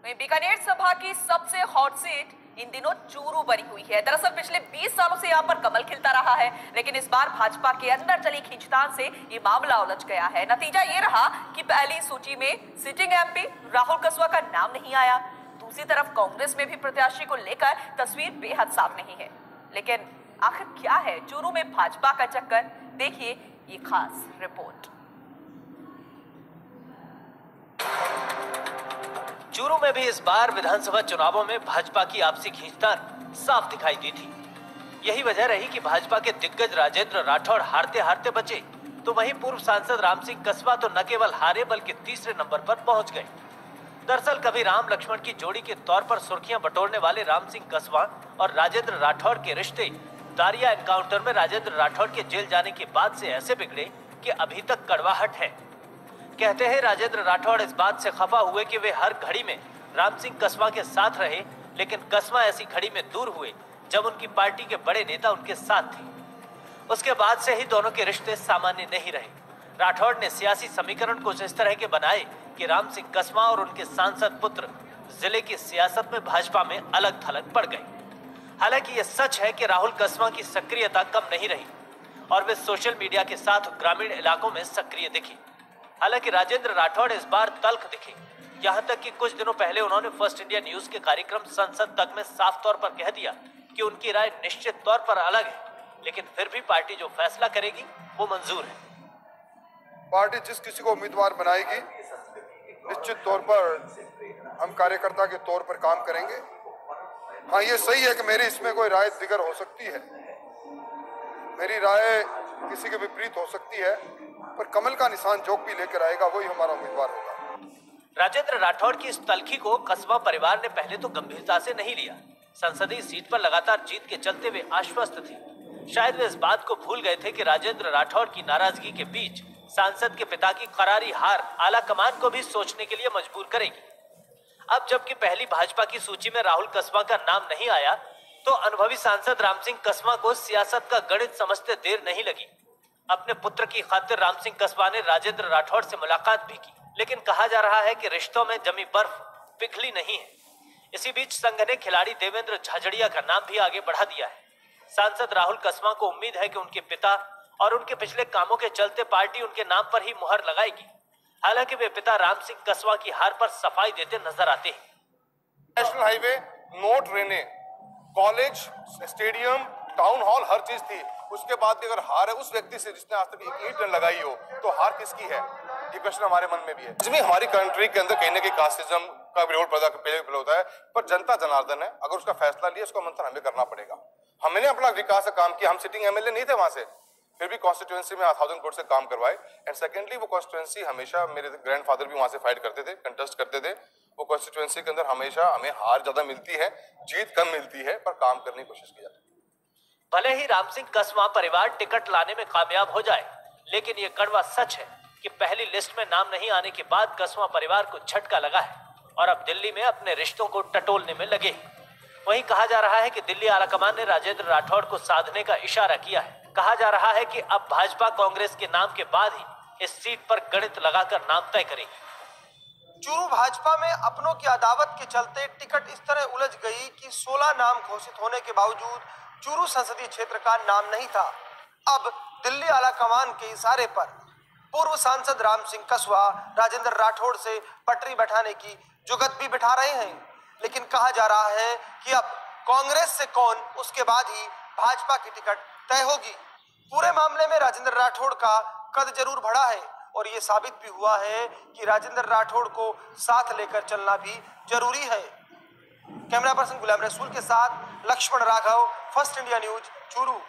वहीं बीकानेर सभा की सबसे हॉट सीट इन दिनों चूरू बनी हुई है। दरअसल पिछले 20 सालों से यहाँ पर कमल खिलता रहा है, लेकिन इस बार भाजपा के अंदर चली खींचतान से ये मामला उलझ गया है। नतीजा ये रहा कि पहली सूची में सिटिंग एमपी राहुल कसवा का नाम नहीं आया। दूसरी तरफ कांग्रेस में भी प्रत्याशी को लेकर तस्वीर बेहद साफ नहीं है। लेकिन आखिर क्या है चूरू में भाजपा का चक्कर, देखिए ये खास रिपोर्ट। चूरू में भी इस बार विधानसभा चुनावों में भाजपा की आपसी खींचतान साफ दिखाई दी थी। यही वजह रही कि भाजपा के दिग्गज राजेंद्र राठौड़ हारते हारते बचे, तो वहीं पूर्व सांसद राम सिंह कसवा तो न केवल हारे बल्कि तीसरे नंबर पर पहुंच गए। दरअसल कभी राम लक्ष्मण की जोड़ी के तौर पर सुर्खियां बटोरने वाले राम सिंह कसवा और राजेंद्र राठौड़ के रिश्ते दारिया एनकाउंटर में राजेंद्र राठौड़ के जेल जाने के बाद से ऐसे बिगड़े कि अभी तक कड़वाहट है। कहते हैं राजेंद्र राठौड़ इस बात से खफा हुए कि वे हर घड़ी में राम सिंह कसवा के साथ रहे, लेकिन कसवा ऐसी घड़ी में दूर हुए जब उनकी पार्टी के बड़े नेता उनके साथ थे। उसके बाद से ही दोनों के रिश्ते सामान्य नहीं रहे। राठौड़ ने सियासी समीकरण कुछ इस तरह के बनाए कि राम सिंह कसवा और उनके सांसद पुत्र जिले की सियासत में भाजपा में अलग थलग पड़ गए। हालांकि यह सच है कि राहुल कसवा की सक्रियता कम नहीं रही और वे सोशल मीडिया के साथ ग्रामीण इलाकों में सक्रिय दिखे। हालांकि राजेंद्र राठौड़ इस बार तल्ख दिखे, यहाँ तक कि कुछ दिनों पहले उन्होंने फर्स्ट इंडिया न्यूज के कार्यक्रम संसद तक में साफ तौर पर कह दिया कि उनकी राय निश्चित तौर पर अलग है, लेकिन फिर भी पार्टी जो फैसला करेगी वो मंजूर है। पार्टी जिस किसी को उम्मीदवार बनाएगी निश्चित तौर पर हम कार्यकर्ता के तौर पर काम करेंगे। हाँ, ये सही है कि मेरी इसमें कोई राय दिगर हो सकती है, मेरी राय किसी के विपरीत हो सकती है, पर कमल का निशान जो भी लेकर आएगा वही हमारा उम्मीदवार होगा। राजेंद्र राठौड़ की इस तल्खी को कसवा परिवार ने पहले तो गंभीरता से नहीं लिया। संसदीय सीट पर लगातार जीत के चलते वे आश्वस्त थे। शायद वे इस बात को भूल गए थे कि राजेंद्र राठौड़ की नाराजगी के बीच सांसद के पिता की करारी हार आला कमान को भी सोचने के लिए मजबूर करेगी। अब जबकि पहली भाजपा की सूची में राहुल कसवा का नाम नहीं आया, तो अनुभवी सांसद राम सिंह कसवा को सियासत का गणित समझते देर नहीं लगी। अपने पुत्र की खातिर राम सिंह कसवा ने राजेंद्र राठौड़ से मुलाकात भी की, लेकिन कहा जा रहा है कि रिश्तों में जमी बर्फ पिघली नहीं है। इसी बीच संघ ने खिलाड़ी देवेंद्र झाझड़िया का नाम भी आगे बढ़ा दिया है। सांसद राहुल कसवा को उम्मीद है कि उनके पिता और उनके पिछले कामों के चलते पार्टी उनके नाम पर ही मुहर लगाएगी। हालांकि वे पिता राम सिंह कसवा की हार पर सफाई देते नजर आते हैं। नेशनल हाईवे, नो ट्रेनें, कॉलेज, स्टेडियम, टाउन हॉल, हर चीज थी। उसके बाद भी अगर हार है उस व्यक्ति से जिसने आज तक एक ईंट न लगाई हो, तो हार किसकी है? ये क्वेश्चन हमारे मन में भी है। इसमें हमारी कंट्री के अंदर कहीं ना कहीं कास्टिज्म का रोल पैदा होता है, पर जनता जनार्दन है, अगर उसका फैसला लिया उसका मंथन हमें करना पड़ेगा। हमने अपना विकास का काम किया, हम सिटिंग एमएलए नहीं थे वहां से, फिर भी कॉन्स्टिट्यूएंसी में 1000 करोड़ से काम करवाए। एंड सेकेंडली वो कॉन्स्टिट्यूएंसी हमेशा, मेरे ग्रैंडफादर भी वहां से फाइट करते थे, कंटेस्ट करते थे। वो कॉन्स्टिट्यूएंसी के अंदर हमेशा हमें हार ज्यादा मिलती है, जीत कम मिलती है, पर काम करने की कोशिश की जाती है। भले ही राम सिंह कसवा परिवार टिकट लाने में कामयाब हो जाए, लेकिन ये कड़वा सच है कि पहली लिस्ट में नाम नहीं आने के बाद कसवा परिवार को झटका लगा है और अब दिल्ली में अपने रिश्तों को टटोलने में लगे हैं। वहीं कहा जा रहा है कि दिल्ली आलाकमान ने राजेंद्र राठौड़ को साधने का इशारा किया है। कहा जा रहा है कि अब भाजपा कांग्रेस के नाम के बाद ही इस सीट पर गणित लगाकर नाम तय करेगी। चूरू भाजपा में अपनों की अदावत के चलते टिकट इस तरह उलझ गई कि 16 नाम घोषित होने के बावजूद चूरू संसदीय क्षेत्र का नाम नहीं था। अब दिल्ली आलाकमान के इशारे पर पूर्व सांसद राम सिंह कसवा राजेंद्र राठौड़ से पटरी बैठाने की जुगत भी बिठा रहे हैं, लेकिन कहा जा रहा है कि अब कांग्रेस से कौन, उसके बाद ही भाजपा की टिकट तय होगी। पूरे मामले में राजेंद्र राठौड़ का कद जरूर बढ़ा है और ये साबित भी हुआ है कि राजेंद्र राठौड़ को साथ लेकर चलना भी जरूरी है। कैमरा पर्सन गुलाम रसूल के साथ Laxman Raghav, First India News, Churu.